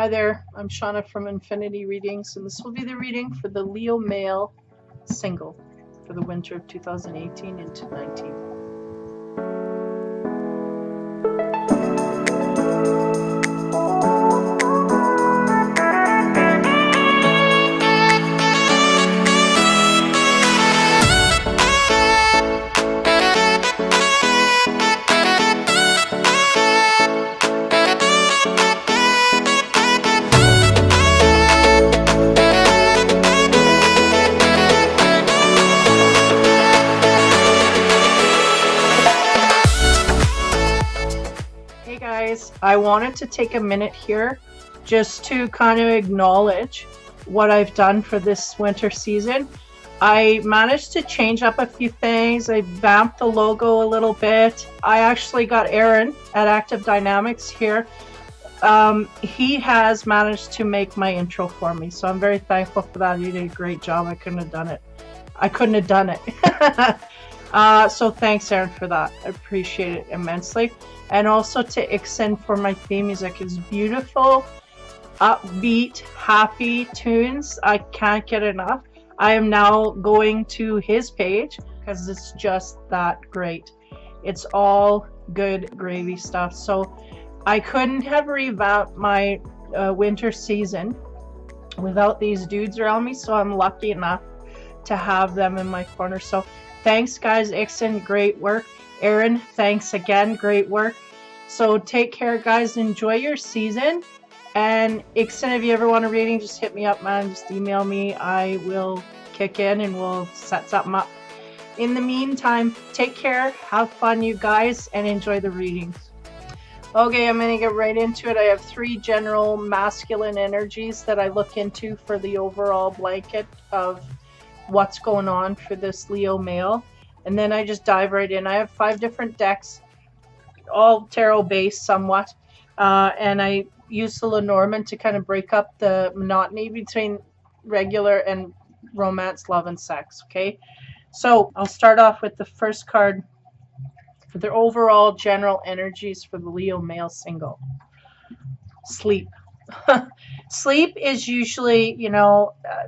Hi there, I'm Shauna from Infinity Readings, and this will be the reading for the Leo male single for the winter of 2018 into 19. Hey guys, I wanted to take a minute here just to kind of acknowledge what I've done for this winter season. I managed to change up a few things. I vamped the logo a little bit. I actually got Aaron at Active Dynamics here. He has managed to make my intro for me, so I'm very thankful for that. He did a great job. I couldn't have done it. So thanks, Aaron, for that. I appreciate it immensely. And also to Ikson for my theme music. It's beautiful, upbeat, happy tunes. I can't get enough. I am now going to his page because it's just that great. It's all good gravy stuff. So I couldn't have revamped my winter season without these dudes around me. So I'm lucky enough to have them in my corner. So thanks, guys. Ikson, great work. Aaron, thanks again. Great work. So take care, guys. Enjoy your season. And Ikson, if you ever want a reading, just hit me up, man. Just email me. I will kick in and we'll set something up. In the meantime, take care. Have fun, you guys, and enjoy the readings. Okay, I'm going to get right into it. I have 3 general masculine energies that I look into for the overall blanket of what's going on for this Leo male. And then I just dive right in. I have 5 different decks, all tarot based somewhat, and I use the Lenormand to kind of break up the monotony between regular and romance, love, and sex. Okay, so I'll start off with the first card for the overall general energies for the Leo male single. Sleep. Sleep is usually,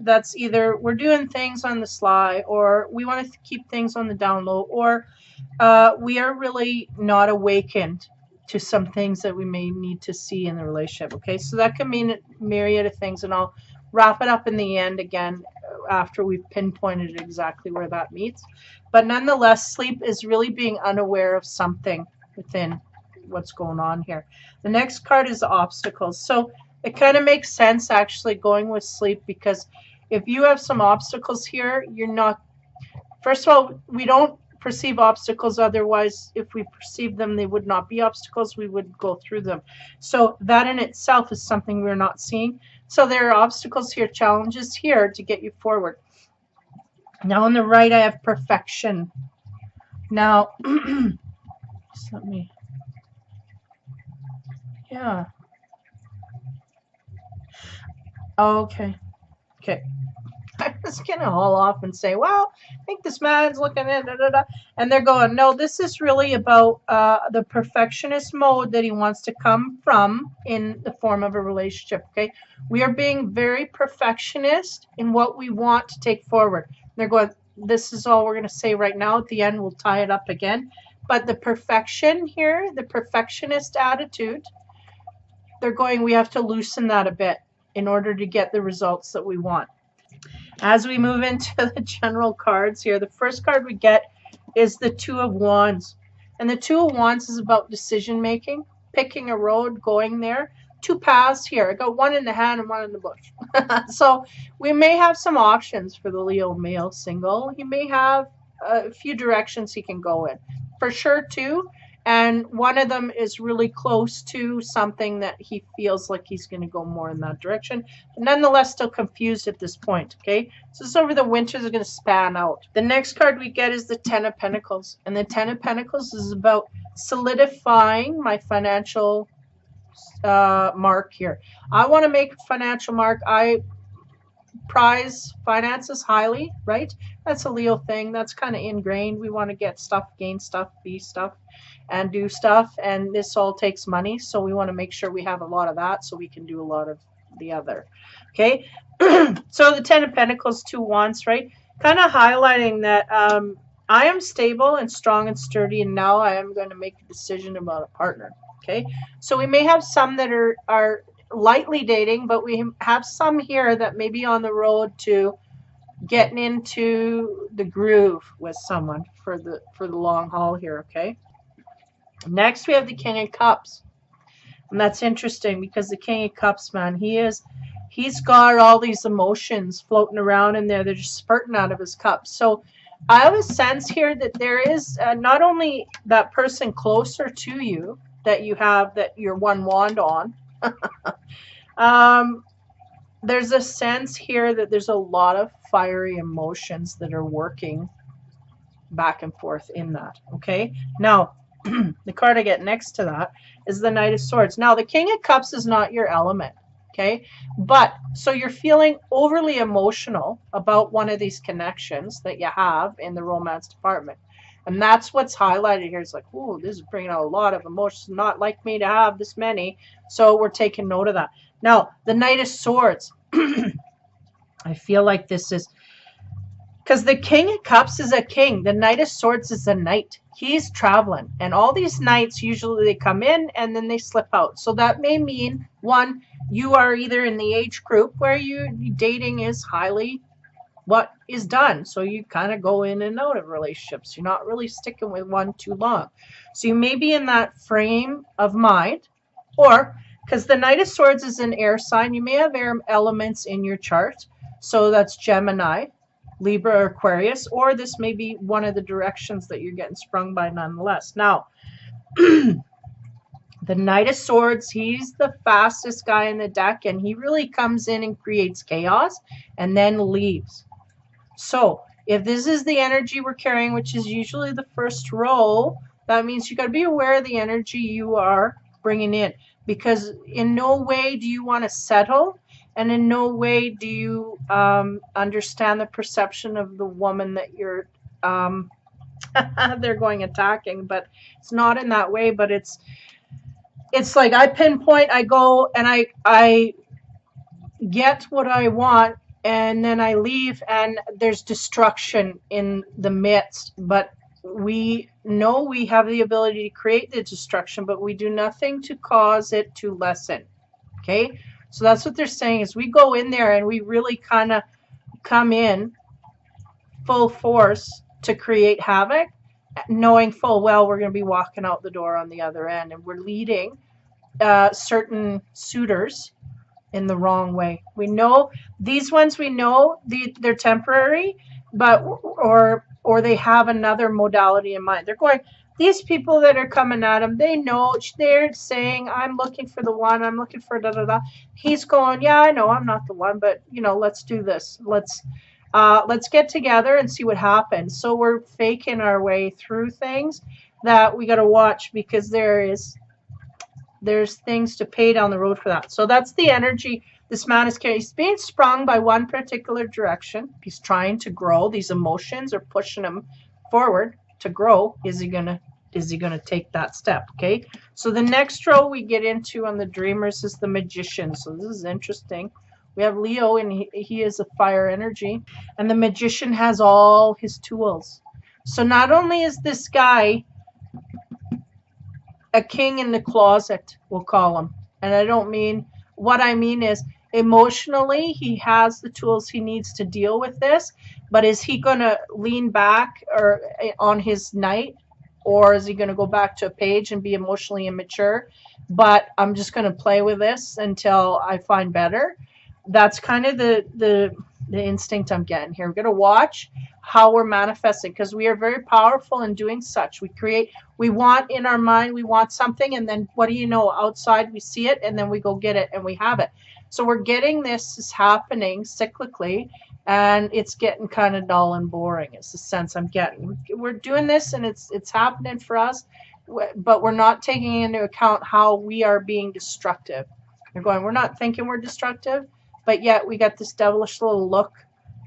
that's either we're doing things on the sly, or we want to keep things on the down low, or we are really not awakened to some things that we may need to see in the relationship. Okay, so that can mean a myriad of things, and I'll wrap it up in the end again after we've pinpointed exactly where that meets. But nonetheless, sleep is really being unaware of something within what's going on here. The next card is obstacles. So it kind of makes sense actually going with sleep, because if you have some obstacles here, you're not, first of all, we don't perceive obstacles, otherwise if we perceive them they would not be obstacles, we would go through them. So that in itself is something we're not seeing. So there are obstacles here, challenges here to get you forward. Now on the right I have perfection. Now just let me, yeah, okay. I was gonna haul off and say, well, I think this man's looking at and they're going, no, this is really about the perfectionist mode that he wants to come from in the form of a relationship. Okay, we are being very perfectionist in what we want to take forward. They're going, this is all we're going to say right now. At the end we'll tie it up again, but the perfection here, the perfectionist attitude, they're going, we have to loosen that a bit in order to get the results that we want. As we move into the general cards here, the first card we get is the 2 of Wands. And the 2 of Wands is about decision making, picking a road, going there. 2 paths here. I got 1 in the hand and 1 in the bush. So we may have some options for the Leo male single. He may have a few directions he can go in. For sure 2. And one of them is really close to something that he feels like he's going to go more in that direction. But nonetheless, still confused at this point. Okay, so this over the winters are going to span out. The next card we get is the 10 of Pentacles. And the 10 of Pentacles is about solidifying my financial mark here. I want to make a financial mark. I prize finances highly, right? That's a Leo thing. That's kind of ingrained. We want to get stuff, gain stuff, be stuff, and do stuff. And this all takes money. So we want to make sure we have a lot of that so we can do a lot of the other. Okay. So the Ten of Pentacles, 2 Wands, right? Kind of highlighting that I am stable and strong and sturdy, and now I am going to make a decision about a partner. Okay. So we may have some that are lightly dating, but we have some here that may be on the road to getting into the groove with someone for the long haul here. Okay. Next we have the King of Cups, and that's interesting because the King of Cups, man, he's got all these emotions floating around in there. They're just spurting out of his cup. So I have a sense here that there is not only that person closer to you that you have that you're one wand on. There's a sense here that there's a lot of fiery emotions that are working back and forth in that. Okay. Now, the card I get next to that is the Knight of Swords. Now, the King of Cups is not your element. Okay. But so you're feeling overly emotional about one of these connections that you have in the romance department. And that's what's highlighted here. It's like, oh, this is bringing out a lot of emotions. Not like me to have this many. So we're taking note of that. Now, the Knight of Swords. I feel like this is... because the King of Cups is a king. The Knight of Swords is a knight. He's traveling. And all these knights, usually they come in and then they slip out. So that may mean, one, you are either in the age group where dating is highly what is done. So you kind of go in and out of relationships. You're not really sticking with one too long. So you may be in that frame of mind, or because the Knight of Swords is an air sign, you may have air elements in your chart. So that's Gemini, Libra, or Aquarius, or this may be one of the directions that you're getting sprung by nonetheless. Now, the Knight of Swords, he's the fastest guy in the deck, and he really comes in and creates chaos and then leaves. So if this is the energy we're carrying, which is usually the first row, that means you got to be aware of the energy you are bringing in, because in no way do you want to settle, and in no way do you understand the perception of the woman that you're they're going attacking. But it's not in that way, but it's like I pinpoint, I go and I get what I want, and then I leave, and there's destruction in the midst. But we know we have the ability to create the destruction, but we do nothing to cause it to lessen. Okay, so that's what they're saying, is we go in there and we really kind of come in full force to create havoc, knowing full well we're going to be walking out the door on the other end, and we're leading certain suitors in the wrong way. We know these ones, we know they're temporary, but or they have another modality in mind. They're going, these people that are coming at him, they know, they're saying, I'm looking for the one, I'm looking for da da da. He's going, yeah, I know I'm not the one, but you know, let's do this. Let's get together and see what happens. So we're faking our way through things that we got to watch, because there's things to pay down the road for that. So that's the energy this man is carrying. He's being sprung by one particular direction. He's trying to grow. These emotions are pushing him forward to grow. Is he gonna take that step? Okay. So the next row we get into on the Dreamers is the Magician. So this is interesting. We have Leo, and he is a fire energy, and the Magician has all his tools. So not only is this guy a king in the closet, we'll call him. And I don't mean, what I mean is emotionally, he has the tools he needs to deal with this, but is he going to lean back or on his knight, or is he going to go back to a page and be emotionally immature? But I'm just going to play with this until I find better. That's kind of the instinct I'm getting here. We're going to watch how we're manifesting, because we are very powerful in doing such. We want in our mind, we want something, and then what do you know, outside we see it, and then we go get it and we have it. So we're getting this is happening cyclically, and it's getting kind of dull and boring. It's the sense I'm getting. We're doing this and it's happening for us, but we're not taking into account how we are being destructive. We're not thinking we're destructive, but yet we got this devilish little look,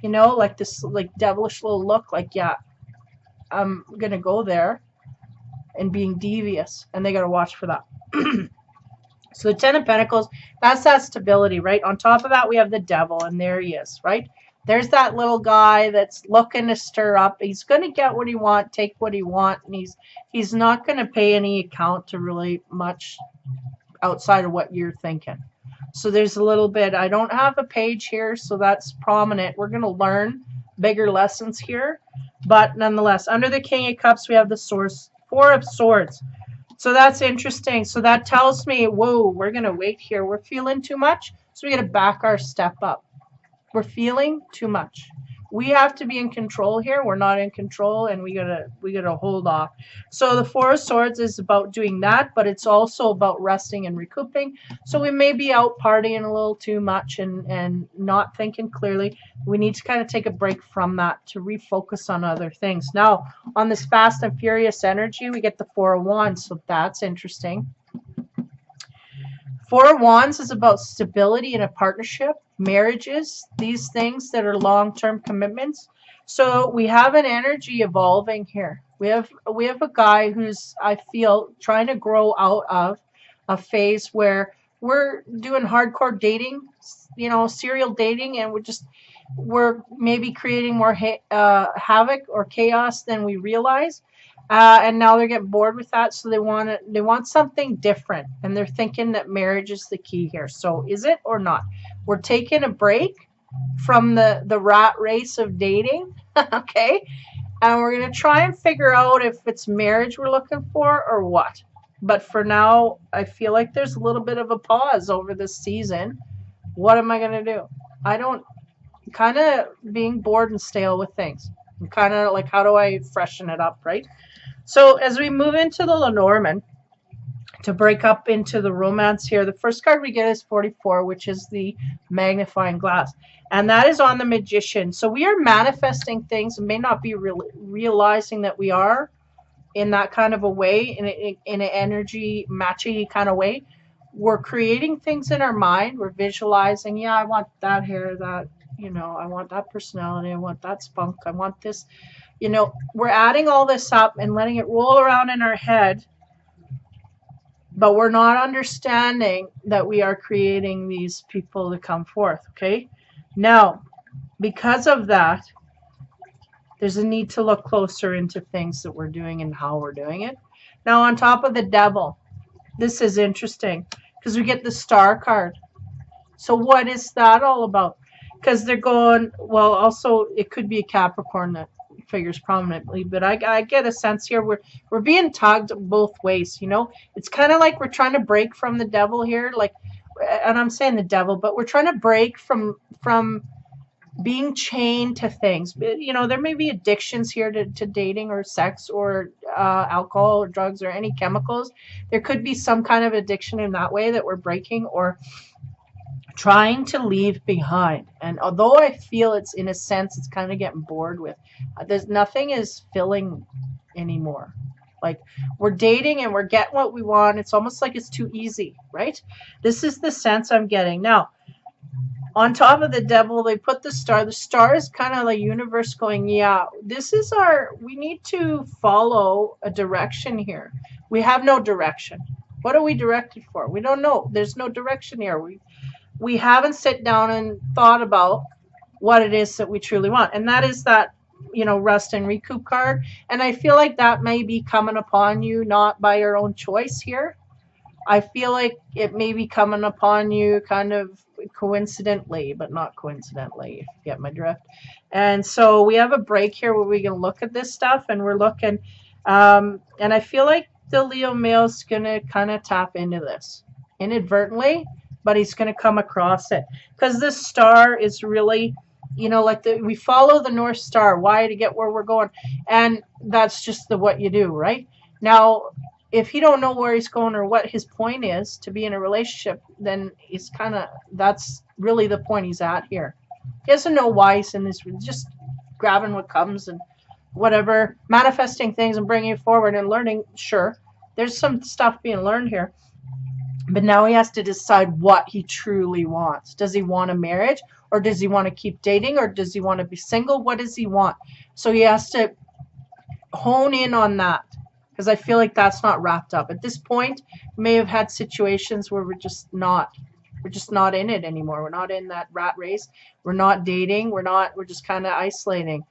you know, like this like devilish little look, like, yeah, I'm gonna go there, and being devious, and they gotta watch for that. So the Ten of Pentacles, that's that stability, right? On top of that, we have the Devil, and there he is, right? There's that little guy that's looking to stir up. He's going to get what he wants, take what he wants, and he's not going to pay any account to really much outside of what you're thinking. So there's a little bit, I don't have a page here, so that's prominent. We're going to learn bigger lessons here. But nonetheless, under the King of Cups, we have the Four of Swords. So that's interesting. So that tells me, whoa, we're going to wait here. We're feeling too much. So we got to back our step up. We're feeling too much. We have to be in control here. We're not in control, and we gotta hold off. So the Four of Swords is about doing that, but it's also about resting and recouping. So we may be out partying a little too much and not thinking clearly. We need to kind of take a break from that to refocus on other things. Now, on this fast and furious energy, we get the Four of Wands, so that's interesting. Four of Wands is about stability in a partnership, marriages, these things that are long-term commitments. So we have an energy evolving here. We have a guy who's, I feel, trying to grow out of a phase where we're doing hardcore dating, you know, serial dating, and we're maybe creating more havoc or chaos than we realize. And now they're getting bored with that, so they want something different, and they're thinking that marriage is the key here. So is it or not? We're taking a break from the rat race of dating, okay? And we're going to try and figure out if it's marriage we're looking for or what. But for now, I feel like there's a little bit of a pause over this season. What am I going to do? Kind of being bored and stale with things. I'm kind of like, how do I freshen it up, right? So as we move into the Lenormand, to break up into the romance here, the first card we get is 44, which is the magnifying glass. And that is on the Magician. So we are manifesting things and may not be realizing that we are in that kind of a way, in an energy matchy kind of way. We're creating things in our mind. We're visualizing, yeah, I want that hair, that, you know, I want that personality, I want that spunk, I want this. You know, we're adding all this up and letting it roll around in our head, but we're not understanding that we are creating these people to come forth, okay? Now, because of that, there's a need to look closer into things that we're doing and how we're doing it. Now, on top of the Devil, this is interesting because we get the Star card. So what is that all about? Because they're going, well, also it could be a Capricorn that figures prominently, but I get a sense here we're being tugged both ways, you know. It's kind of like we're trying to break from the Devil here, like, and I'm saying the Devil, but we're trying to break from being chained to things. You know, there may be addictions here to dating or sex or alcohol or drugs or any chemicals. There could be some kind of addiction in that way that we're breaking or trying to leave behind. And although I feel it's, in a sense, it's kind of getting bored with, there's nothing is filling anymore. Like, we're dating and we're getting what we want. It's almost like it's too easy, right? This is the sense I'm getting. Now, on top of the Devil, they put the Star. The Star is kind of the universe going, yeah, this is we need to follow a direction here. We have no direction. What are we directed for? We don't know. There's no direction here. We haven't sat down and thought about what it is that we truly want. And that is that, you know, rest and recoup card. And I feel like that may be coming upon you, not by your own choice here. I feel like it may be coming upon you kind of coincidentally, but not coincidentally, if you get my drift. And so we have a break here where we can look at this stuff, and we're looking, and I feel like the Leo male's going to kind of tap into this inadvertently, but he's going to come across it because this Star is really, you know, like we follow the North Star. Why? To get where we're going. And that's just what you do, right? Now, if he don't know where he's going or what his point is to be in a relationship, then he's kind of, that's really the point he's at here. He doesn't know why he's in this, just grabbing what comes and whatever, manifesting things and bringing it forward and learning. Sure, there's some stuff being learned here. But now he has to decide what he truly wants. Does he want a marriage, or does he want to keep dating, or does he want to be single? What does he want? So he has to hone in on that, because I feel like that's not wrapped up. At this point, we may have had situations where we're just not in it anymore. We're not in that rat race. We're not dating. We're just kind of isolating.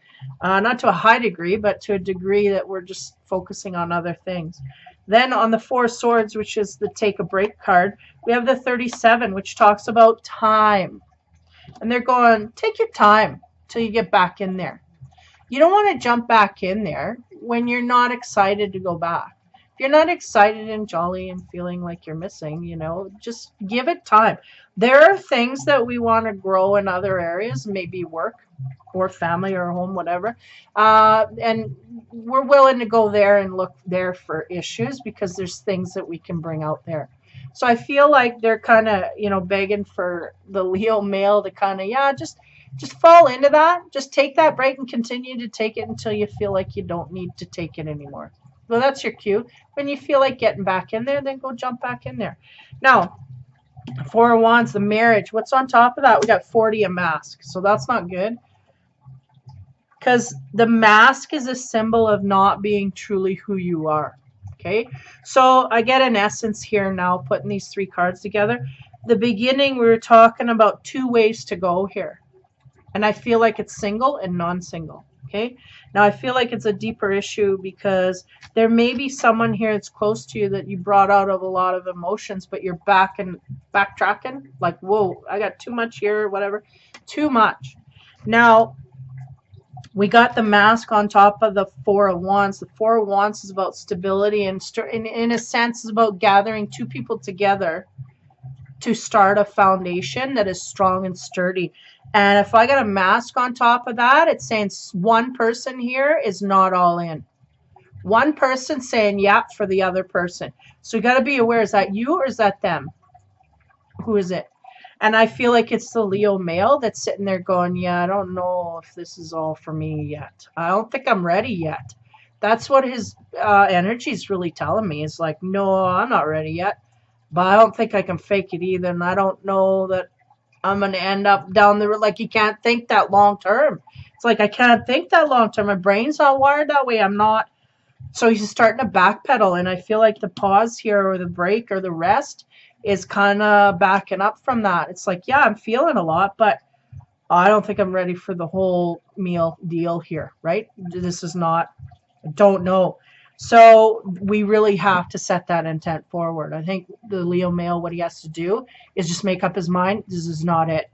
Not to a high degree, but to a degree that we're just focusing on other things. Then on the Four Swords, which is the take a break card, we have the 37, which talks about time. And they're going, take your time till you get back in there. You don't want to jump back in there when you're not excited to go back. If you're not excited and jolly and feeling like you're missing, just give it time. There are things that we want to grow in other areas, maybe work or family or home, whatever. And we're willing to go there and look there for issues, because there's things that we can bring out there. So I feel like they're kind of, begging for the Leo male to kind of, just fall into that. Just take that break and continue to take it until you feel like you don't need to take it anymore. Well, that's your cue. When you feel like getting back in there, then go jump back in there. Now, Four of Wands, the marriage. What's on top of that? We got 40, a mask. So that's not good, because the mask is a symbol of not being truly who you are. Okay, so I get an essence here now, putting these three cards together. The beginning, we were talking about two ways to go here. And I feel like it's single and non-single. Okay. Now I feel like it's a deeper issue, because there may be someone here that's close to you that you brought out of a lot of emotions, but you're backtracking. Like, whoa, I got too much here, whatever. Too much. Now, we got the mask on top of the Four of Wands. The Four of Wands is about stability, and in a sense is about gathering two people together to start a foundation that is strong and sturdy. And if I got a mask on top of that, it's saying one person here is not all in. One person saying yep for the other person. So you got to be aware, is that you or is that them? Who is it? And I feel like it's the Leo male that's sitting there going, yeah, I don't know if this is all for me yet. I don't think I'm ready yet. That's what his energy is really telling me. Is like, no, I'm not ready yet. But I don't think I can fake it either. And I don't know that I'm going to end up down the road. Like, you can't think that long term. It's like, I can't think that long term. My brain's not wired that way. I'm not. So he's starting to backpedal. And I feel like the pause here, or the break, or the rest, is kind of backing up from that. It's like, yeah, I'm feeling a lot, but I don't think I'm ready for the whole meal deal here, right? This is not, I don't know. So we really have to set that intent forward. I think the Leo male, what he has to do is just make up his mind. This is not it.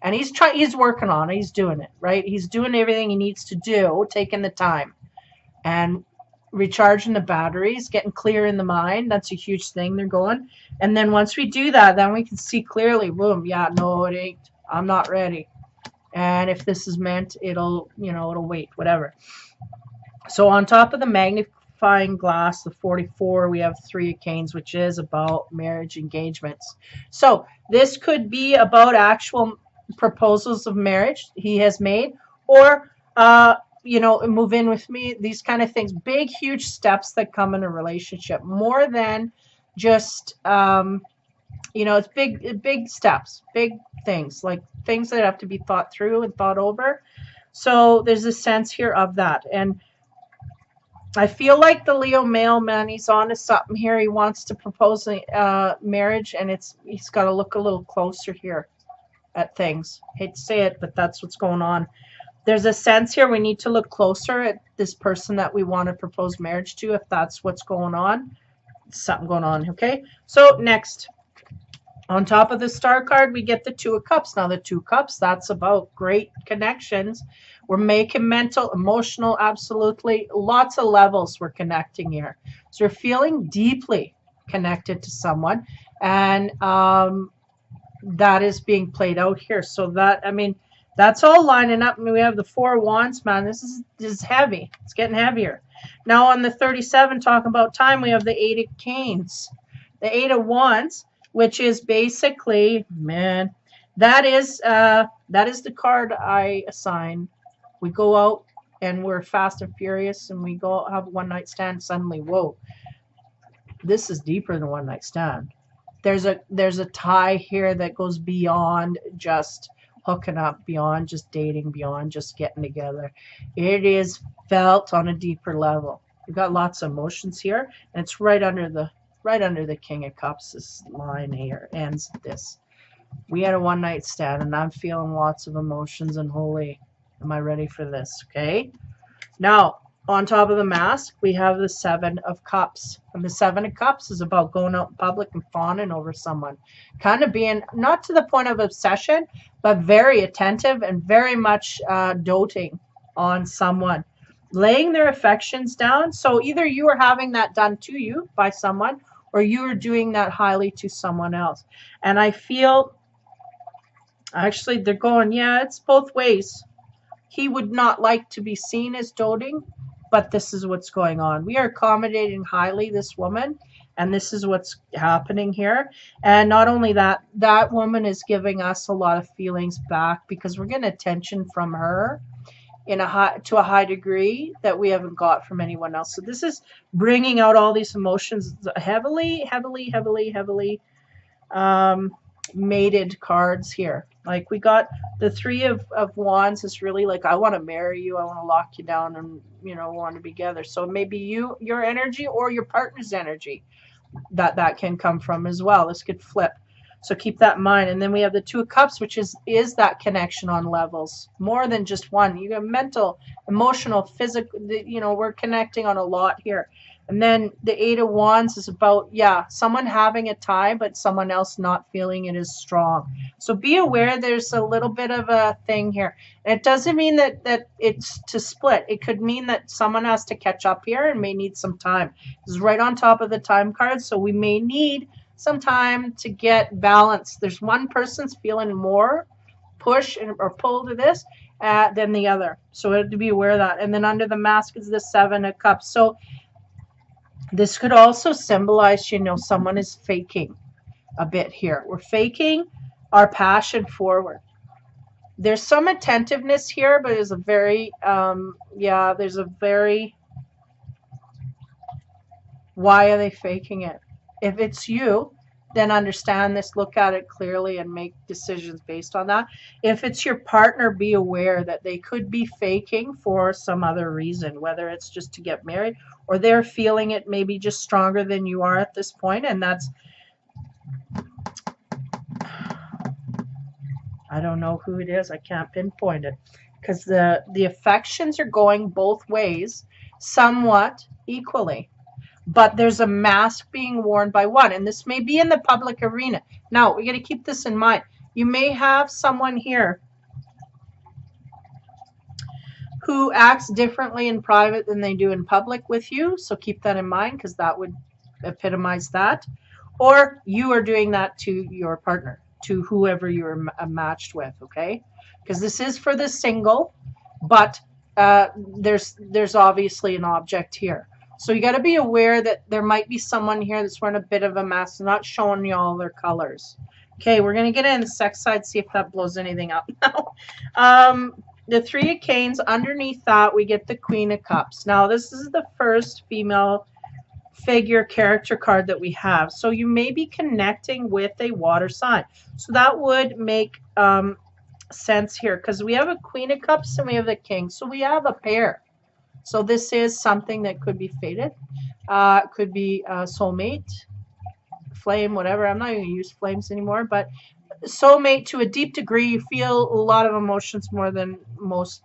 And he's working on it. He's doing it, right? He's doing everything he needs to do, taking the time and recharging the batteries, getting clear in the mind. That's a huge thing they're going. And then once we do that, then we can see clearly, boom, yeah, no, it ain't. I'm not ready. And if this is meant, it'll wait, whatever. So on top of the magnifying glass, the 44, we have 3 of Canes, which is about marriage engagements. So this could be about actual proposals of marriage he has made, or move in with me, these kind of things. Big, huge steps that come in a relationship, more than just it's big steps, big things, like things that have to be thought through and thought over. So there's a sense here of that. And I feel like the Leo male, man, he's on to something here. He wants to propose marriage, and he's got to look a little closer here at things. Hate to say it, but that's what's going on. There's a sense here we need to look closer at this person that we want to propose marriage to, if that's what's going on. Something going on, okay? So next, on top of the Star card, we get the 2 of Cups. Now, the 2 Cups, that's about great connections. We're making mental, emotional, absolutely lots of levels we're connecting here. So we're feeling deeply connected to someone, and that is being played out here. So that, that's all lining up. We have the 4 of Wands, man. This is heavy. It's getting heavier. Now on the 37, talking about time, we have the 8 of Canes. The 8 of Wands, which is basically, man, that is the card I assign. We go out and we're fast and furious, and we go have a one-night stand. Suddenly, whoa, this is deeper than one-night stand. There's a tie here that goes beyond just hooking up, beyond just dating, beyond just getting together. It is felt on a deeper level. You've got lots of emotions here, and it's right under the King of Cups. This line here ends this. We had a one night stand, and I'm feeling lots of emotions, and holy, am I ready for this? Okay. Now, on top of the mask, we have the Seven of Cups. And the Seven of Cups is about going out in public and fawning over someone. Kind of being, not to the point of obsession, but very attentive and very much doting on someone. Laying their affections down. So either you are having that done to you by someone, or you are doing that highly to someone else. And I feel, actually, they're going, yeah, it's both ways. He would not like to be seen as doting, but this is what's going on. We are accommodating highly this woman, and this is what's happening here. And not only that, that woman is giving us a lot of feelings back because we're getting attention from her to a high degree that we haven't got from anyone else. So this is bringing out all these emotions heavily mated cards here. Like we got the Three of Wands is really like, I want to marry you, I want to lock you down, and want to be together. So maybe your energy or your partner's energy that can come from as well. This could flip. So keep that in mind. And then we have the Two of Cups, which is that connection on levels, more than just one. You have mental, emotional, physical, we're connecting on a lot here. And then the Eight of Wands is about, someone having a tie, but someone else not feeling it as strong. So be aware there's a little bit of a thing here. And it doesn't mean that it's to split. It could mean that someone has to catch up here and may need some time. This is right on top of the time card, so we may need some time to get balance. There's one person's feeling more push or pull to this than the other. So we have to be aware of that. And then under the mask is the Seven of Cups. So this could also symbolize, someone is faking a bit here. We're faking our passion forward. There's some attentiveness here, but there's a very, why are they faking it? If it's you, then understand this, look at it clearly, and make decisions based on that. If it's your partner, be aware that they could be faking for some other reason, whether it's just to get married, or they're feeling it maybe just stronger than you are at this point, and that's, I don't know who it is. I can't pinpoint it because the affections are going both ways somewhat equally. But there's a mask being worn by one, and this may be in the public arena. Now, we got to keep this in mind. You may have someone here who acts differently in private than they do in public with you, so keep that in mind because that would epitomize that. Or you are doing that to your partner, to whoever you're matched with, okay? Because this is for the single, but there's obviously an object here. So you got to be aware that there might be someone here that's wearing a bit of a mask, not showing you all their colors. Okay, we're going to get in the sex side, see if that blows anything up now. The Three of Canes, underneath that, we get the Queen of Cups. Now, this is the first female figure character card that we have. So you may be connecting with a water sign. So that would make sense here because we have a Queen of Cups and we have the King. So we have a pair. So this is something that could be fated. Could be soulmate, flame, whatever. I'm not going to use flames anymore, but soulmate to a deep degree. You feel a lot of emotions more than most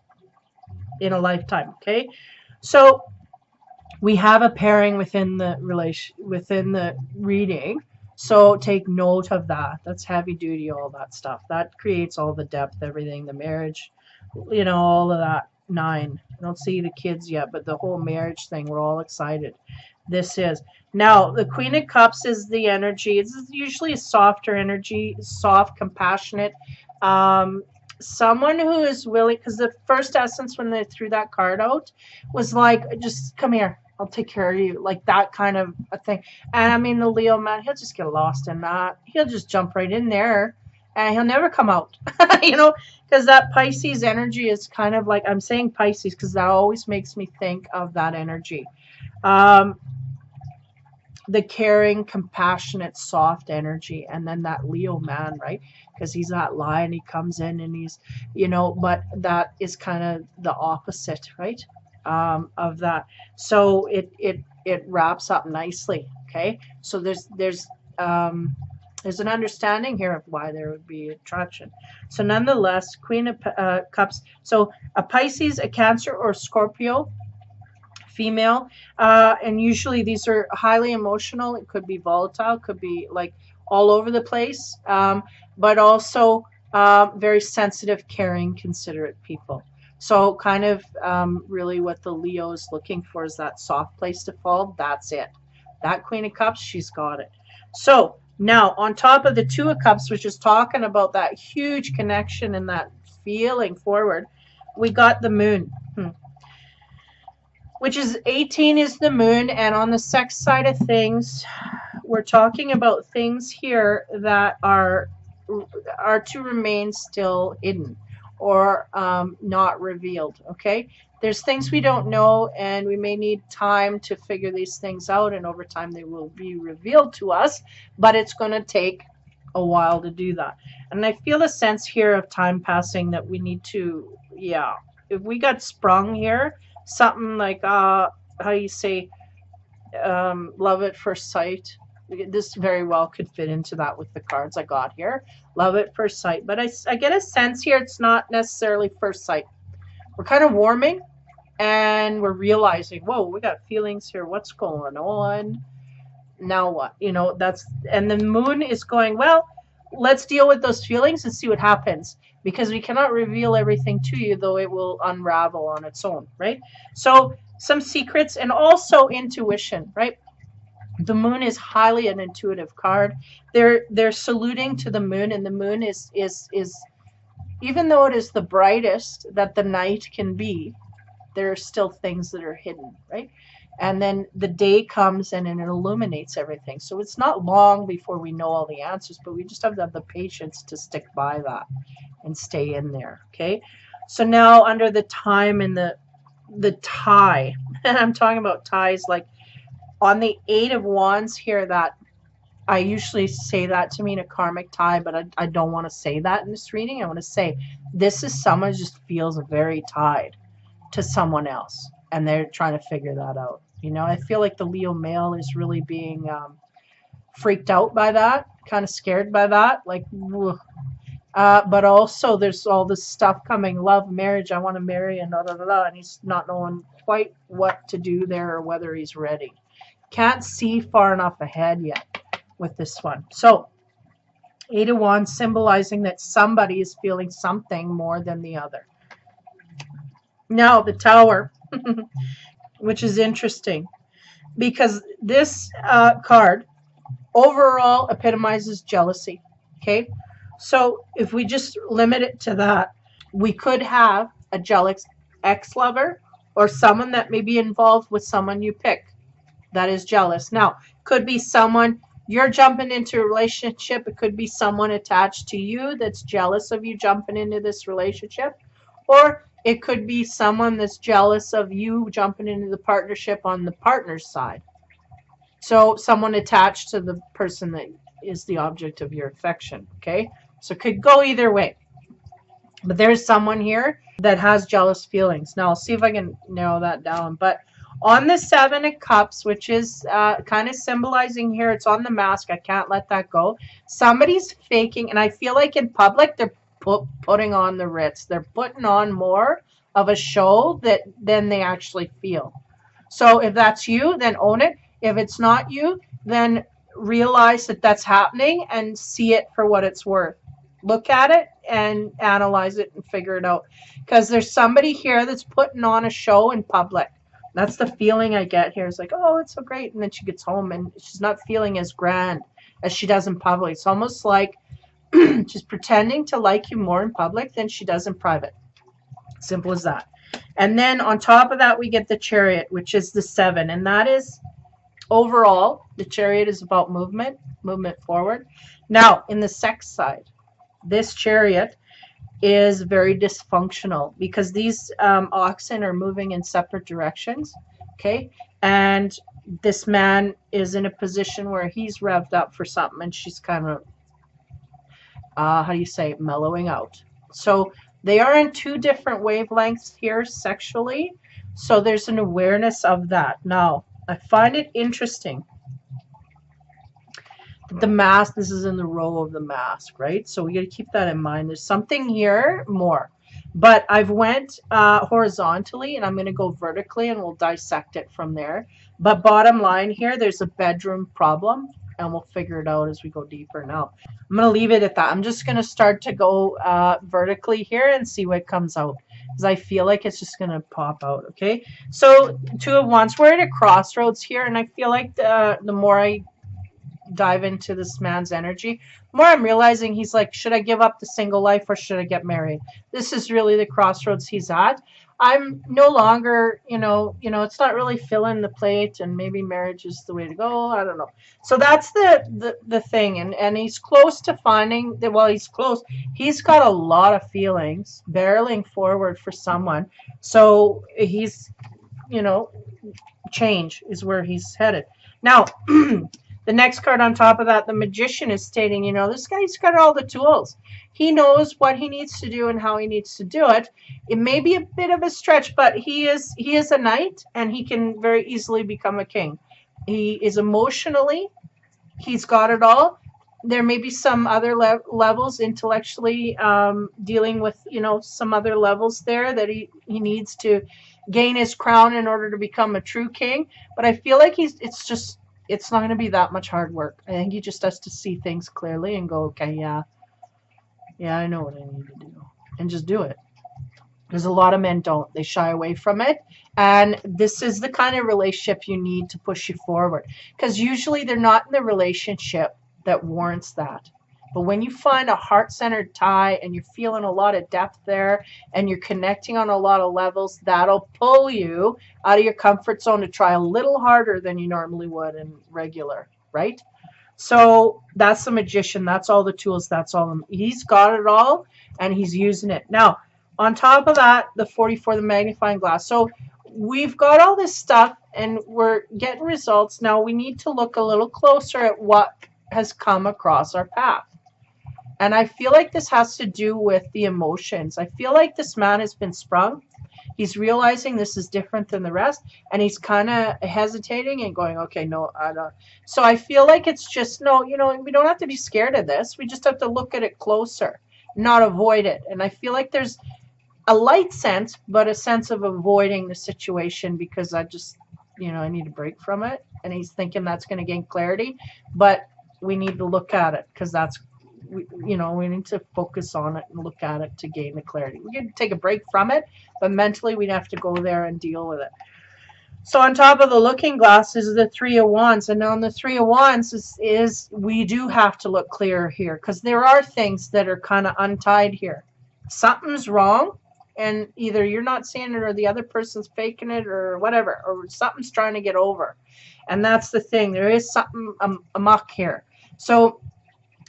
in a lifetime. Okay, so we have a pairing within the reading. So take note of that. That's heavy duty, all that stuff. That creates all the depth, everything, the marriage, all of that. 9. I don't see the kids yet, but the whole marriage thing, we're all excited. This is. Now, the Queen of Cups is the energy. It's usually a softer energy, soft, compassionate. Someone who is willing, because the first essence when they threw that card out was like, just come here. I'll take care of you. Like that kind of a thing. And I mean, the Leo man, he'll just get lost in that. He'll just jump right in there. And he'll never come out, because that Pisces energy is kind of like, I'm saying Pisces because that always makes me think of that energy. the caring, compassionate, soft energy. And then that Leo man, right? Because he's that lion, he comes in and he's, you know, but that is kind of the opposite, right? Of that. So it wraps up nicely. Okay. So there's an understanding here of why there would be attraction. So nonetheless, Queen of Cups. So a Pisces, a Cancer, or Scorpio female, and usually these are highly emotional. It could be volatile, could be like all over the place, but also very sensitive, caring, considerate people. So kind of really what the Leo is looking for is that soft place to fall. That's it. That Queen of Cups, she's got it. So now on top of the Two of Cups, which is talking about that huge connection and that feeling forward, we got the Moon. Which is 18 is the moon. And on the sex side of things, we're talking about things here that are to remain still hidden or not revealed. Okay, there's things we don't know, and we may need time to figure these things out, and over time they will be revealed to us, but it's going to take a while to do that. And I feel a sense here of time passing that we need to, yeah, if we got sprung here, something like how you say love at first sight. This very well could fit into that with the cards I got here. Love at first sight. But I get a sense here it's not necessarily first sight. We're kind of warming and we're realizing, whoa, we got feelings here. What's going on? Now what? You know, and the moon is going, well, let's deal with those feelings and see what happens, because we cannot reveal everything to you, though it will unravel on its own, right? So some secrets, and also intuition, right? The moon is highly an intuitive card. They're saluting to the moon, and the moon is even though it is the brightest that the night can be, there are still things that are hidden, right? And then the day comes and it illuminates everything. So it's not long before we know all the answers, but we just have to have the patience to stick by that and stay in there. Okay. So now under the time and the tie, and I'm talking about ties like on the 8 of Wands here, that I usually say that to mean a karmic tie, but I don't want to say that in this reading. I want to say this is someone who just feels very tied to someone else, and they're trying to figure that out. You know, I feel like the Leo male is really being freaked out by that, kind of scared by that, like, but also there's all this stuff coming, love, marriage, I want to marry, and and he's not knowing quite what to do there or whether he's ready. Can't see far enough ahead yet with this one. So 8 of Wands symbolizing that somebody is feeling something more than the other. Now the Tower, which is interesting because this card overall epitomizes jealousy. Okay, so if we just limit it to that, we could have a jealous ex-lover or someone that may be involved with someone you pick that is jealous. Now, could be someone you're jumping into a relationship. It could be someone attached to you that's jealous of you jumping into this relationship, or it could be someone that's jealous of you jumping into the partnership on the partner's side. So someone attached to the person that is the object of your affection. Okay, so it could go either way. But there's someone here that has jealous feelings. Now I'll see if I can narrow that down. But on the 7 of Cups, which is kind of symbolizing here, it's on the mask. I can't let that go. Somebody's faking, and I feel like in public they're putting on the Ritz. They're putting on more of a show than they actually feel. So if that's you, then own it. If it's not you, then realize that that's happening and see it for what it's worth. Look at it and analyze it and figure it out. Because there's somebody here that's putting on a show in public. That's the feeling I get here. It's like, oh, it's so great. And then she gets home and she's not feeling as grand as she does in public. It's almost like she's pretending to like you more in public than she does in private. Simple as that. And then on top of that, we get the Chariot, which is the 7. And that is overall, the Chariot is about movement forward. Now, in the sex side, this Chariot is very dysfunctional because these oxen are moving in separate directions. Okay. And this man is in a position where he's revved up for something and she's kind of, how do you say, mellowing out. So they are in two different wavelengths here sexually. So there's an awareness of that. Now, I find it interesting. The mask, this is in the row of the mask, right? So we got to keep that in mind. There's something here more. But I've went horizontally, and I'm going to go vertically, and we'll dissect it from there. But bottom line here, there's a bedroom problem, and we'll figure it out as we go deeper. Now, I'm going to leave it at that. I'm just going to start to go vertically here and see what comes out, because I feel like it's just going to pop out, okay? So Two of Wands, we're at a crossroads here, and I feel like the more I dive into this man's energy, more I'm realizing he's like, should I give up the single life or should I get married? This is really the crossroads he's at. I'm no longer, it's not really filling the plate, and maybe marriage is the way to go. I don't know. So that's the thing, and he's close to finding that. Well, he's close. He's got a lot of feelings barreling forward for someone. So he's, change is where he's headed now. The next card on top of that, the Magician, is stating, this guy's got all the tools. He knows what he needs to do and how he needs to do it. It may be a bit of a stretch, but he is a knight, and he can very easily become a king. He is emotionally, he's got it all. There may be some other levels intellectually, dealing with, some other levels there that he needs to gain his crown in order to become a true king. But I feel like it's not going to be that much hard work. I think he just has to see things clearly and go, okay, yeah, I know what I need to do, and just do it. Because a lot of men don't. They shy away from it. And this is the kind of relationship you need to push you forward. Because usually they're not in the relationship that warrants that. But when you find a heart-centered tie and you're feeling a lot of depth there and you're connecting on a lot of levels, that'll pull you out of your comfort zone to try a little harder than you normally would in regular, right? So that's the Magician. That's all the tools. That's all. He's got it all, and he's using it. Now, on top of that, the 44, the magnifying glass. So we've got all this stuff, and we're getting results. Now we need to look a little closer at what has come across our path. And I feel like this has to do with the emotions. I feel like this man has been sprung. He's realizing this is different than the rest, and he's kind of hesitating and going, okay, no, I don't. So I feel like it's just, no, we don't have to be scared of this. We just have to look at it closer, not avoid it. And I feel like there's a light sense, but a sense of avoiding the situation because I just, I need a break from it. And he's thinking that's going to gain clarity, but we need to look at it because that's, we need to focus on it and look at it to gain the clarity. We can take a break from it, but mentally we'd have to go there and deal with it. So on top of the looking glass is the Three of Wands, and on the Three of Wands is we do have to look clear here because there are things that are kind of untied here. Something's wrong, and either you're not seeing it or the other person's faking it or whatever, or something's trying to get over. And that's the thing. There is something amok here. So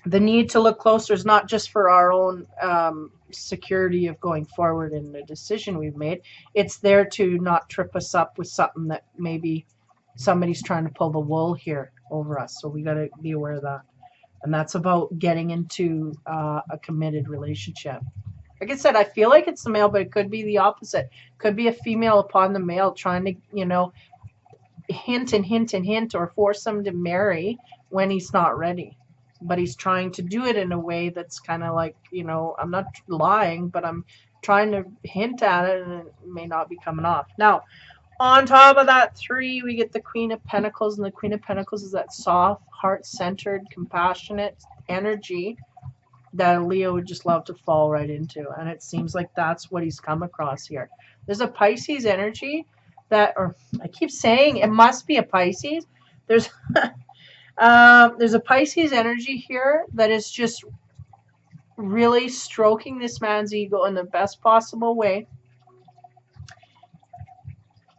the need to look closer is not just for our own security of going forward in the decision we've made. It's there to not trip us up with something that maybe somebody's trying to pull the wool here over us. So we got to be aware of that. And that's about getting into a committed relationship. Like I said, I feel like it's the male, but it could be the opposite. Could be a female upon the male trying to, hint and hint and hint or force him to marry when he's not ready. But he's trying to do it in a way that's kind of like, I'm not lying, but I'm trying to hint at it, and it may not be coming off. Now, on top of that three, we get the Queen of Pentacles, and the Queen of Pentacles is that soft, heart-centered, compassionate energy that a Leo would just love to fall right into. And it seems like that's what he's come across here. There's a Pisces energy or I keep saying it must be a Pisces. There's a Pisces energy here that is just really stroking this man's ego in the best possible way.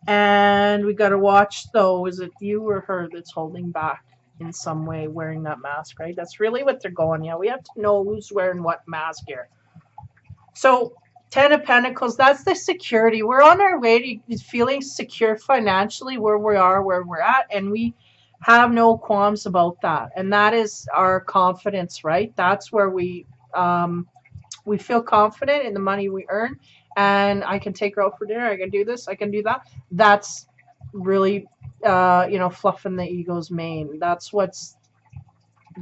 And we got to watch, though, is it you or her that's holding back in some way wearing that mask, right? That's really what they're going. Yeah, we have to know who's wearing what mask here. So Ten of Pentacles, that's the security. We're on our way to feeling secure financially where we are, where we're at, and we have no qualms about that. And that is our confidence, right? That's where we feel confident in the money we earn, and I can take her out for dinner. I can do this. I can do that. That's really, fluffing the ego's mane. That's what's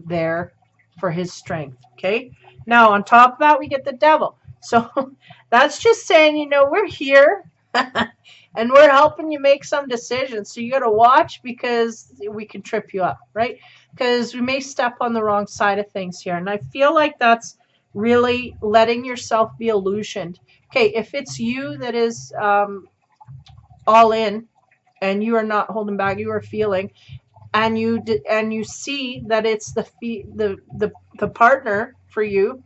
there for his strength. Okay. Now, on top of that, we get the devil. So that's just saying, we're here and we're helping you make some decisions. So you got to watch, because we can trip you up, right? Because we may step on the wrong side of things here. And I feel like that's really letting yourself be illusioned. Okay, if it's you that is all in and you are not holding back, you are feeling, and you see that it's the partner for you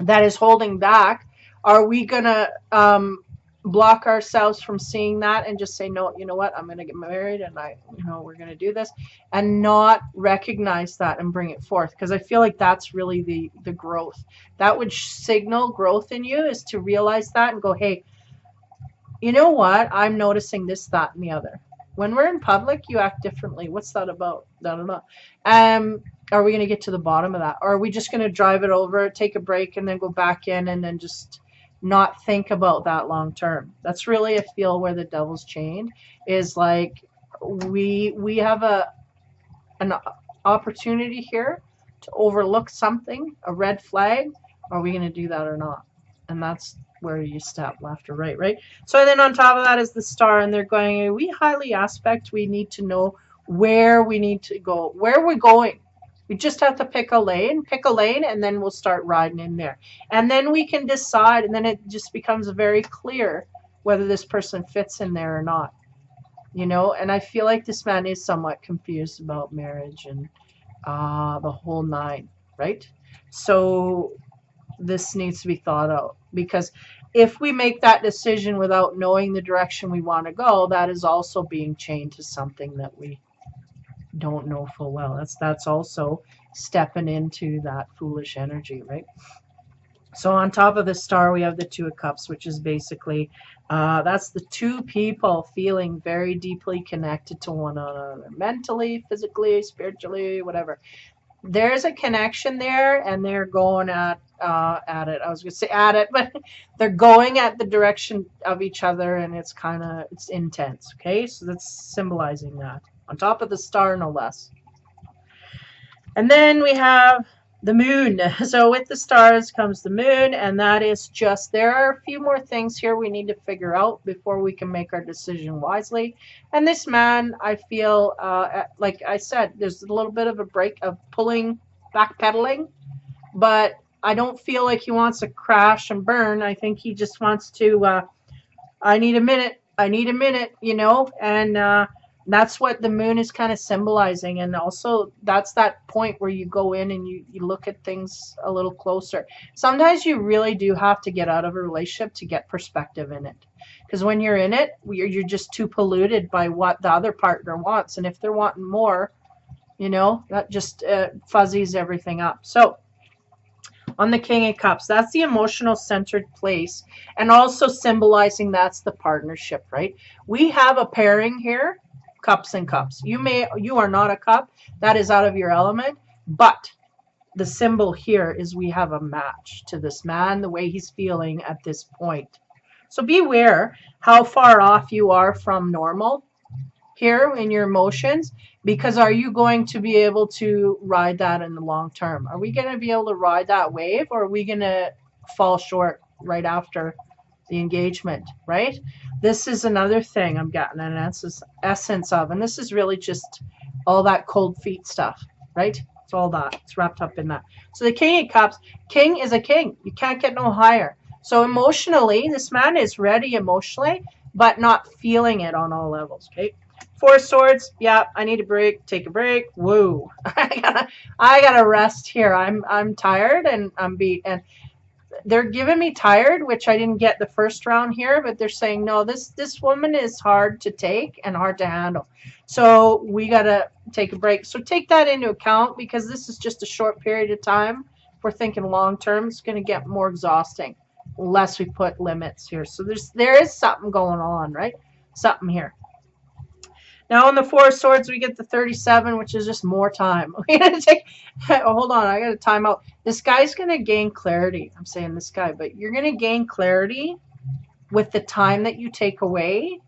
that is holding back, are we gonna block ourselves from seeing that and just say, no, you know what, I'm gonna get married and we're gonna do this, and not recognize that and bring it forth? Because I feel like that's really the growth that would signal growth in you, is to realize that and go, hey, you know what, I'm noticing this, that, and the other. When we're in public, you act differently. What's that about? I don't know. Are we going to get to the bottom of that? Or are we just going to drive it over, take a break, and then go back in and then just not think about that long term? That's really a feel where the devil's chained, is like we have an opportunity here to overlook something, a red flag. Are we going to do that or not? And that's where you step left or right, right? So then on top of that is the star, and they're going, we highly aspect, we need to know where we need to go, where we're going. We just have to pick a lane, and then we'll start riding in there. And then we can decide, and then it just becomes very clear whether this person fits in there or not. And I feel like this man is somewhat confused about marriage and the whole nine, right? So this needs to be thought out, because if we make that decision without knowing the direction we want to go, that is also being chained to something that we don't know full well. That's also stepping into that foolish energy, right? So on top of the star, we have the Two of Cups, which is basically that's the two people feeling very deeply connected to one another, mentally, physically, spiritually, whatever. There's a connection there, and they're going at it. I was going to say at it, but they're going at the direction of each other, and it's intense. Okay, so that's symbolizing that. On top of the star, no less. And then we have the moon. So with the stars comes the moon, and that is just, there are a few more things here we need to figure out before we can make our decision wisely. And this man, I feel, like I said, there's a little bit of a break of backpedaling, but I don't feel like he wants to crash and burn. I think he just wants to, I need a minute, and that's what the moon is kind of symbolizing. And also that's that point where you go in and you look at things a little closer. Sometimes you really do have to get out of a relationship to get perspective in it, because when you're in it, you're just too polluted by what the other partner wants, and if they're wanting more, that just fuzzies everything up. So on the King of Cups, that's the emotional centered place, and also symbolizing that's the partnership, right? We have a pairing here, cups and cups. You are not a cup, that is out of your element, but the symbol here is we have a match to this man, the way he's feeling at this point. So beware how far off you are from normal here in your emotions, because are you going to be able to ride that in the long term? Are we going to be able to ride that wave, or are we going to fall short right after the engagement, right? This is another thing I'm getting an essence of, and this is really just all that cold feet stuff, right? It's all that. It's wrapped up in that. So the King of Cups, king is a king. You can't get no higher. So emotionally, this man is ready emotionally, but not feeling it on all levels, okay? Four of Swords, yeah, I need a break. Take a break. Woo. I gotta rest here. I'm tired and I'm beat. And they're giving me tired, which I didn't get the first round here, but they're saying, no, this woman is hard to take and hard to handle. So we got to take a break. So take that into account, because this is just a short period of time. If we're thinking long term, it's going to get more exhausting. unless we put limits here. So there is something going on, right? Something here. Now on the Four of Swords, we get the 37, which is just more time. We're gonna take, hold on, I got to time out. This guy's going to gain clarity. I'm saying this guy, but you're going to gain clarity with the time that you take away.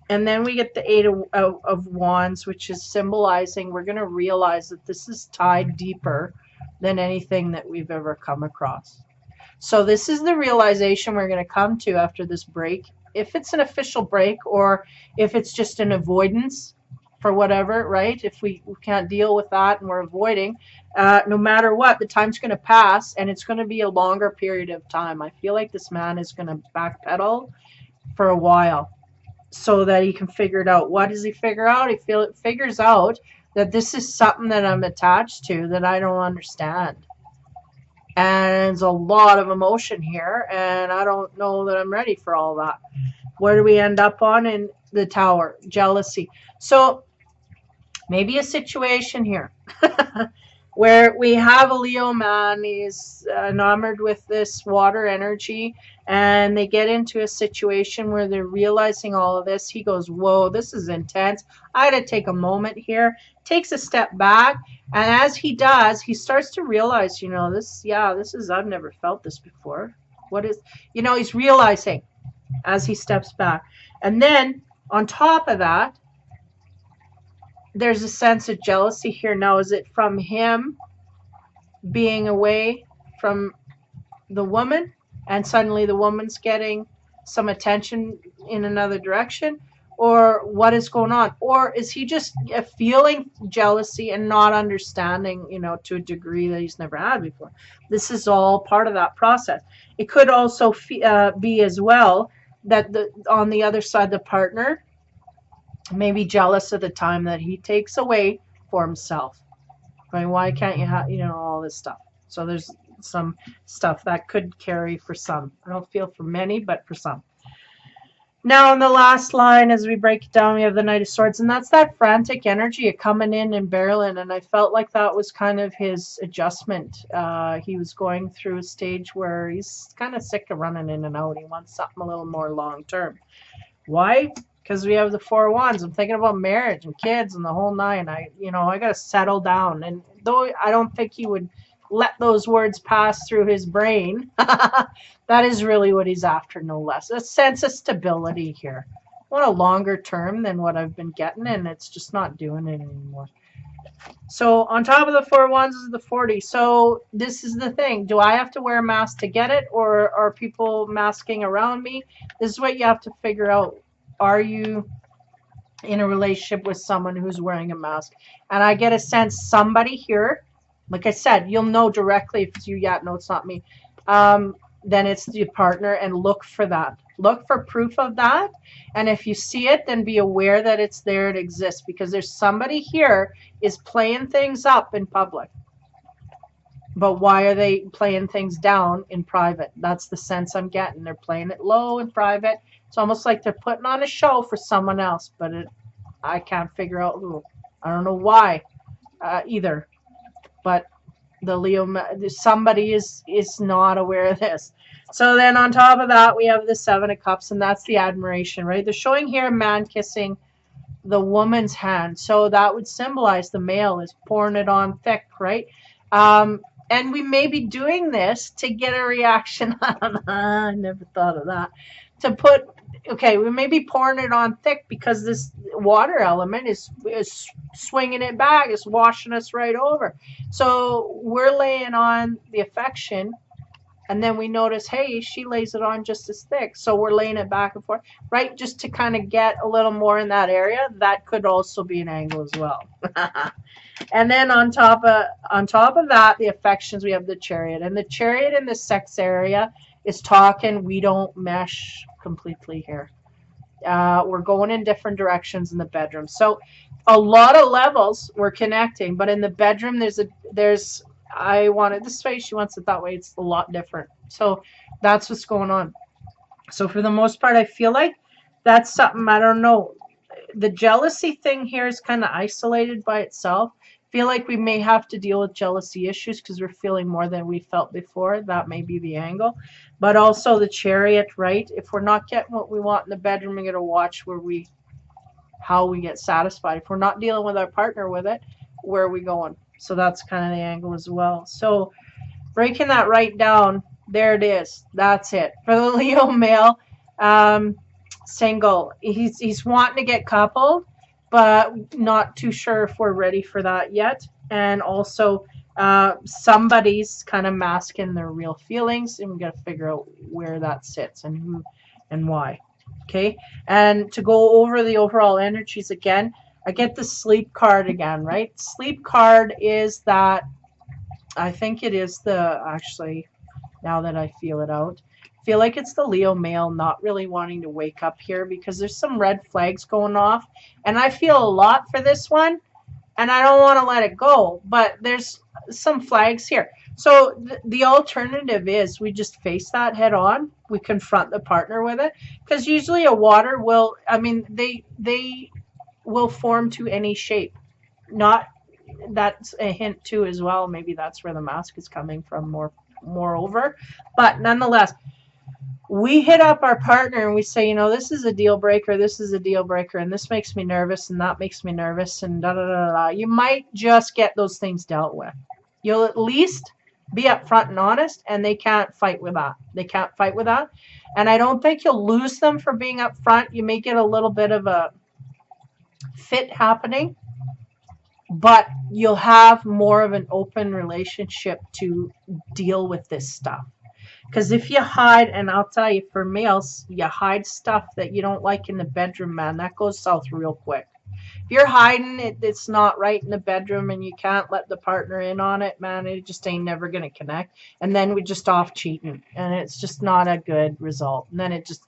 And then we get the Eight of Wands, which is symbolizing we're going to realize that this is tied deeper than anything that we've ever come across. So this is the realization we're going to come to after this break. If it's an official break or if it's just an avoidance for whatever, right? If we can't deal with that and we're avoiding, no matter what, the time's going to pass and it's going to be a longer period of time. I feel like this man is going to backpedal for a while so that he can figure it out. What does he figure out? He figures out that this is something that I'm attached to that I don't understand. And there's a lot of emotion here, and I don't know that I'm ready for all that. Where do we end up on? In the Tower, jealousy. So maybe a situation here where we have a Leo man, he's enamored with this water energy, and they get into a situation where they're realizing all of this. He goes, whoa, this is intense. I got to take a moment here, takes a step back, and as he does, he starts to realize, you know, this is, I've never felt this before. What is, you know, he's realizing as he steps back. And then on top of that, there's a sense of jealousy here. Now, is it from him being away from the woman and suddenly the woman's getting some attention in another direction? Or what is going on? Or is he just feeling jealousy and not understanding, you know, to a degree that he's never had before? This is all part of that process. It could also be as well that on the other side, the partner may be jealous of the time that he takes away for himself. I mean, why can't you have, you know, all this stuff? So there's some stuff that could carry for some. I don't feel for many, but for some. Now, on the last line, as we break it down, we have the Knight of Swords, and that's that frantic energy coming in and barreling, and I felt like that was kind of his adjustment. He was going through a stage where he's kind of sick of running in and out. He wants something a little more long-term. Why? Because we have the Four of Wands. I'm thinking about marriage and kids and the whole nine. I got to settle down, and though I don't think he would let those words pass through his brain, that is really what he's after, no less. A sense of stability here. I want a longer term than what I've been getting, and it's just not doing it anymore. So on top of the Four of Wands is the 40. So this is the thing. Do I have to wear a mask to get it, or are people masking around me? This is what you have to figure out. Are you in a relationship with someone who's wearing a mask? And I get a sense somebody here, like I said, you'll know directly if it's you. Yeah, no, it's not me. Then it's your partner, and look for that. Look for proof of that. And if you see it, then be aware that it's there, it exists, because there's somebody here is playing things up in public. But why are they playing things down in private? That's the sense I'm getting. They're playing it low in private. It's almost like they're putting on a show for someone else, but I can't figure out who. I don't know why either. But the Leo, somebody is not aware of this. So then on top of that, we have the Seven of Cups, and that's the admiration, right? They're showing here a man kissing the woman's hand. So that would symbolize the male is pouring it on thick, right? And we may be doing this to get a reaction. I never thought of that. To put, okay, we may be pouring it on thick because this water element is swinging it back. It's washing us right over. So we're laying on the affection, and then we notice, hey, she lays it on just as thick. So we're laying it back and forth, right? Just to kind of get a little more in that area. That could also be an angle as well. And then on top of that, the affections, we have the Chariot. And the Chariot in the sex area is talking, we don't mesh completely here. We're going in different directions in the bedroom. So a lot of levels we're connecting, but in the bedroom there's I want it this way, she wants it that way. It's a lot different. So that's what's going on. So for the most part, I feel like that's something, I don't know. The jealousy thing here is kind of isolated by itself. Feel like we may have to deal with jealousy issues because we're feeling more than we felt before. That may be the angle. But also the Chariot, right? If we're not getting what we want in the bedroom, we got to watch how we get satisfied. If we're not dealing with our partner with it, where are we going? So that's kind of the angle as well. So breaking that right down, there it is. That's it. For the Leo male, single. He's wanting to get coupled, but not too sure if we're ready for that yet. And also, somebody's kind of masking their real feelings, and we got to figure out where that sits and who and why. Okay, and to go over the overall energies again, I get the sleep card again, right? Sleep card is that, I think it is actually, now that I feel it out, feel like it's the Leo male not really wanting to wake up here because there's some red flags going off. And I feel a lot for this one, and I don't want to let it go, but there's some flags here. So the alternative is we just face that head on. We confront the partner with it, because usually a water will, I mean, they will form to any shape. Not, that's a hint too as well. Maybe that's where the mask is coming from moreover. But nonetheless, we hit up our partner and we say, you know, this is a deal breaker, this is a deal breaker, and this makes me nervous, and that makes me nervous, and da da da da. You might just get those things dealt with. You'll at least be upfront and honest, and they can't fight with that. They can't fight with that. And I don't think you'll lose them for being upfront. You may get a little bit of a fit happening, but you'll have more of an open relationship to deal with this stuff. Because if you hide, and I'll tell you, for males, you hide stuff that you don't like in the bedroom, man, that goes south real quick. If you're hiding it, it's not right in the bedroom, and you can't let the partner in on it, man, it just ain't never going to connect. And then we just off cheating, and it's just not a good result. And then it just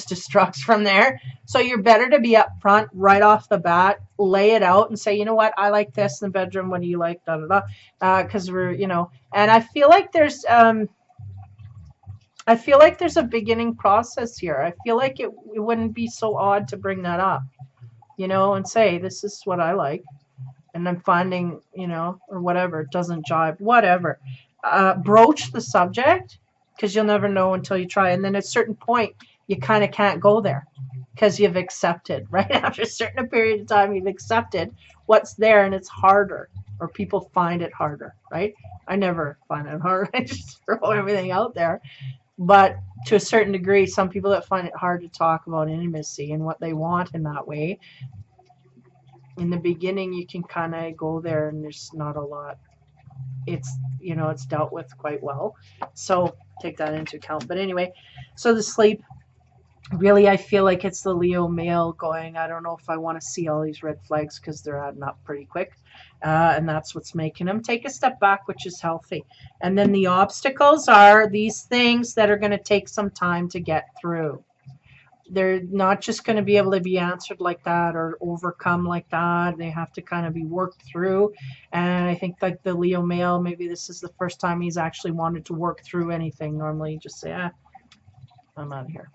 destructs from there. So you're better to be up front right off the bat, lay it out and say, you know what, I like this in the bedroom, what do you like, da da da, because we're, you know. And I feel like there's a beginning process here. I feel like it wouldn't be so odd to bring that up, you know, and say, this is what I like, and I'm finding, you know, or whatever, it doesn't jive, whatever. Broach the subject, because you'll never know until you try. And then at a certain point, you kind of can't go there because you've accepted, right? After a certain period of time, you've accepted what's there, and it's harder, or people find it harder, right? I never find it hard. I just throw everything out there. But to a certain degree, some people that find it hard to talk about intimacy and what they want in that way, in the beginning, you can kind of go there and there's not a lot. It's, you know, it's dealt with quite well. So take that into account. But anyway, so the sleep, really, I feel like it's the Leo male going, I don't know if I want to see all these red flags because they're adding up pretty quick. And that's what's making them take a step back, which is healthy. And then the obstacles are these things that are going to take some time to get through. They're not just going to be able to be answered like that or overcome like that. They have to kind of be worked through. And I think like the Leo male, maybe this is the first time he's actually wanted to work through anything. Normally you just say, I'm out of here.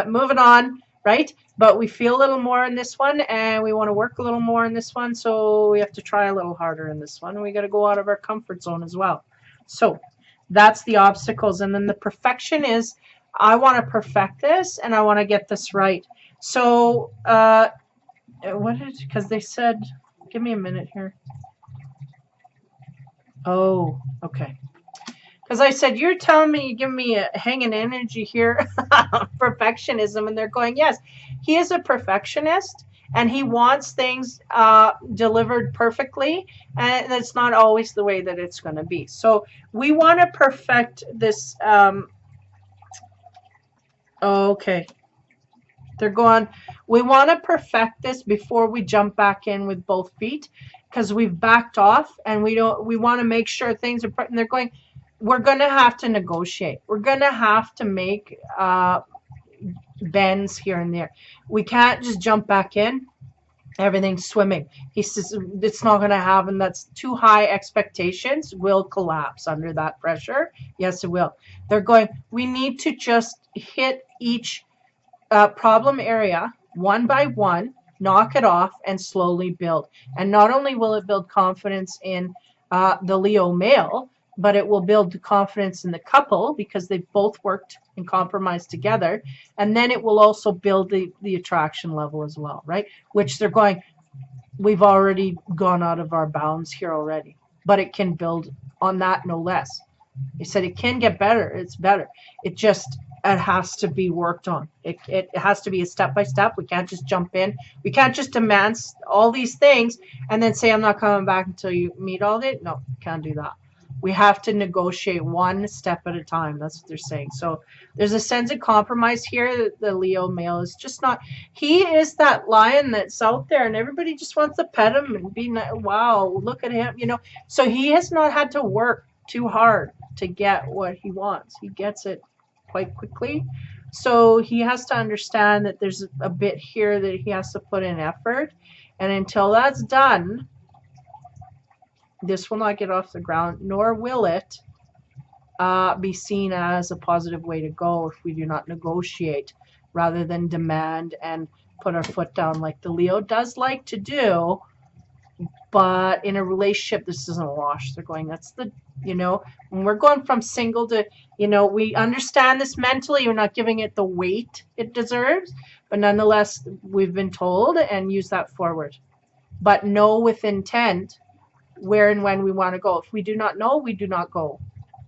Moving on, right? But we feel a little more in this one, and we want to work a little more in this one, so we have to try a little harder in this one. We got to go out of our comfort zone as well. So that's the obstacles. And then the perfection is, I want to perfect this, and I want to get this right. So because they said, give me a minute here. Oh, okay. Because I said, you're telling me, you give me a hanging energy here, perfectionism, and they're going, yes, he is a perfectionist, and he wants things delivered perfectly, and it's not always the way that it's going to be. So we want to perfect this. Okay. They're going, we want to perfect this before we jump back in with both feet, because we've backed off, and we want to make sure things are, and they're going, we're going to have to negotiate. We're going to have to make bends here and there. We can't just jump back in. Everything's swimming. He says it's not going to happen. That's too high expectations. Will collapse under that pressure. Yes, it will. They're going, we need to just hit each problem area one by one, knock it off, and slowly build. And not only will it build confidence in the Leo male, but it will build confidence in the couple because they've both worked and compromised together. And then it will also build the attraction level as well, right? Which they're going, we've already gone out of our bounds here already. But it can build on that no less. He said it can get better. It's better. It has to be worked on. It has to be a step by step. We can't just jump in. We can't just demand all these things and then say, I'm not coming back until you meet all of it. No, can't do that. We have to negotiate one step at a time. That's what they're saying. So there's a sense of compromise here that the Leo male is just not. He is that lion that's out there and everybody just wants to pet him and be, wow, look at him, you know. So he has not had to work too hard to get what he wants. He gets it quite quickly. So he has to understand that there's a bit here that he has to put in effort. And until that's done, this will not get off the ground, nor will it be seen as a positive way to go if we do not negotiate rather than demand and put our foot down like the Leo does like to do. But in a relationship, this isn't a wash. They're going, that's the, you know, when we're going from single to, you know, we understand this mentally. We're not giving it the weight it deserves. But nonetheless, we've been told and use that forward. But know with intent where and when we want to go. If we do not know, we do not go.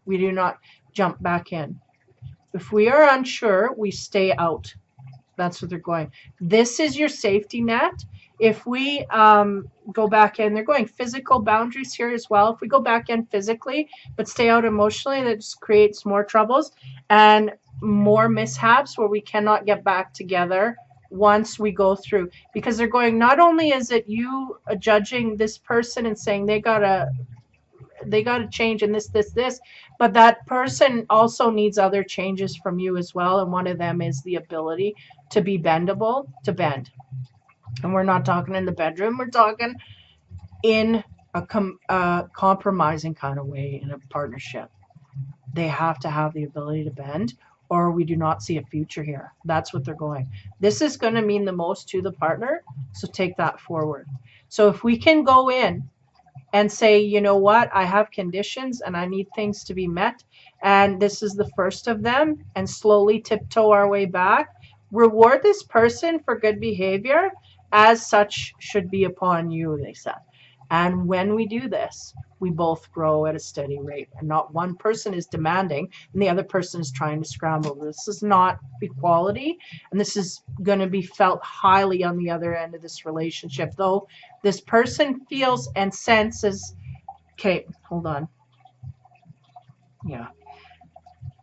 We do not jump back in. If we are unsure, we stay out. That's what they're going. This is your safety net. If we go back in, they're going physical boundaries here as well. If we go back in physically, but stay out emotionally, that just creates more troubles and more mishaps where we cannot get back together once we go through. Because they're going, not only is it you judging this person and saying they gotta change in this, but that person also needs other changes from you as well. And one of them is the ability to be bendable, to bend. And we're not talking in the bedroom. We're talking in a compromising kind of way in a partnership. They have to have the ability to bend or we do not see a future here. That's what they're going. This is going to mean the most to the partner. So take that forward. So if we can go in and say, you know what, I have conditions and I need things to be met. And this is the first of them, and slowly tiptoe our way back. Reward this person for good behavior as such should be upon you, they said. And when we do this, we both grow at a steady rate. And not one person is demanding and the other person is trying to scramble. This is not equality. And this is going to be felt highly on the other end of this relationship. Though this person feels and senses, okay, hold on. Yeah.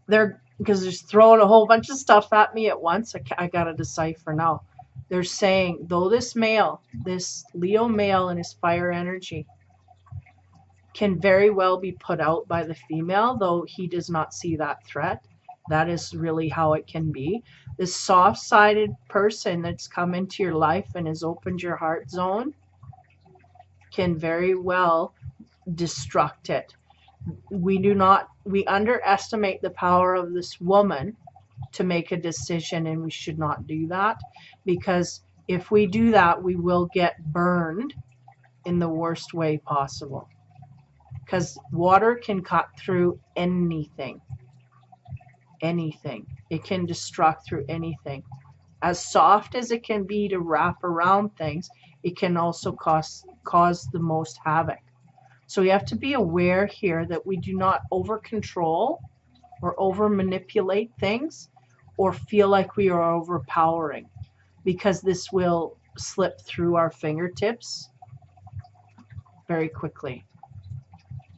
Because they're throwing a whole bunch of stuff at me at once. I got to decipher now. They're saying, though this male, this Leo male and his fire energy can very well be put out by the female, though he does not see that threat. That is really how it can be. This soft-sided person that's come into your life and has opened your heart zone can very well destruct it. We underestimate the power of this woman to make a decision, and we should not do that, because if we do that, we will get burned in the worst way possible, because water can cut through anything. It can destruct through anything. As soft as it can be to wrap around things, it can also cause the most havoc. So we have to be aware here that we do not over control or over manipulate things or feel like we are overpowering, because this will slip through our fingertips very quickly.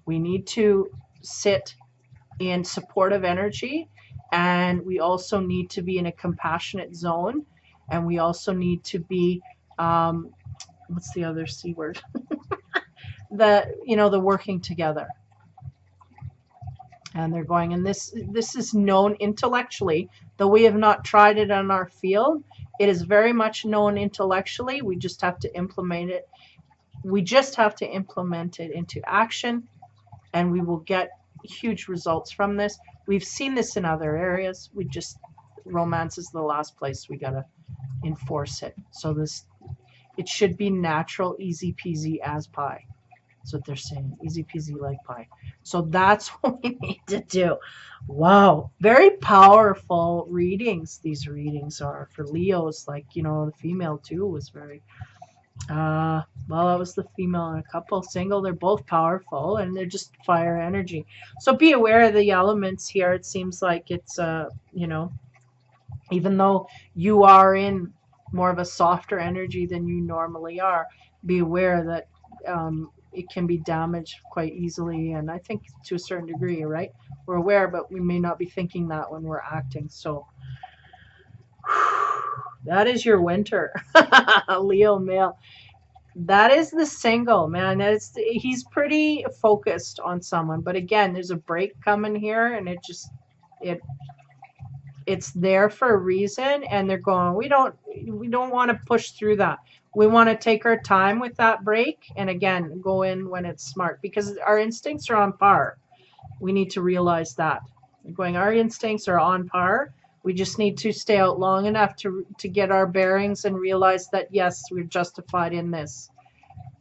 We need to sit in supportive energy, and we also need to be in a compassionate zone, and we also need to be what's the other C word? the working together. And they're going, and this is known intellectually, though we have not tried it on our field. It is very much known intellectually. We just have to implement it. We just have to implement it into action, and we will get huge results from this. We've seen this in other areas. Romance is the last place we gotta enforce it. So It should be natural, easy peasy as pie. That's what they're saying. Easy peasy like pie. So that's what we need to do. Wow. Very powerful readings. These readings are for Leos. Like, you know, the female too was very, well, that was the female and a couple single. They're both powerful and they're just fire energy. So be aware of the elements here. It seems like it's, you know, even though you are in more of a softer energy than you normally are, be aware that it can be damaged quite easily, and I think to a certain degree, right? We're aware, but we may not be thinking that when we're acting. So that is your winter. Leo male. That is the single, man. He's pretty focused on someone, but again, there's a break coming here, and it's there for a reason, and they're going, we don't want to push through that. We want to take our time with that break, and again, go in when it's smart, because our instincts are on par. We need to realize that. Our instincts are on par. We just need to stay out long enough to get our bearings and realize that, yes, we're justified in this,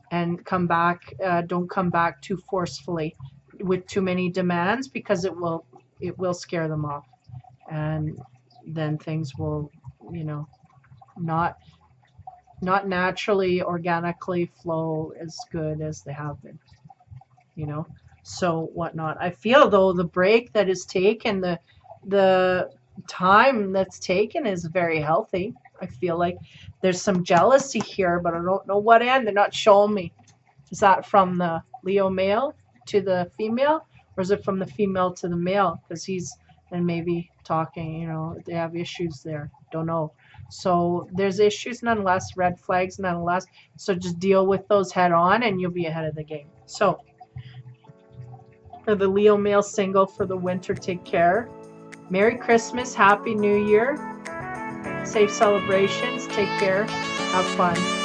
and come back. Don't come back too forcefully with too many demands, because it will scare them off. And then things will, you know, not naturally, organically flow as good as they have been, you know. So whatnot. I feel though the break that is taken, the time that's taken is very healthy. I feel like there's some jealousy here, but I don't know what end. They're not showing me. Is that from the Leo male to the female, or is it from the female to the male? Because he's, and maybe talking, you know, they have issues there. Don't know. So there's issues nonetheless, red flags nonetheless. So just deal with those head on and you'll be ahead of the game. So for the Leo male single for the winter, take care. Merry Christmas, Happy New Year. Safe celebrations. Take care. Have fun.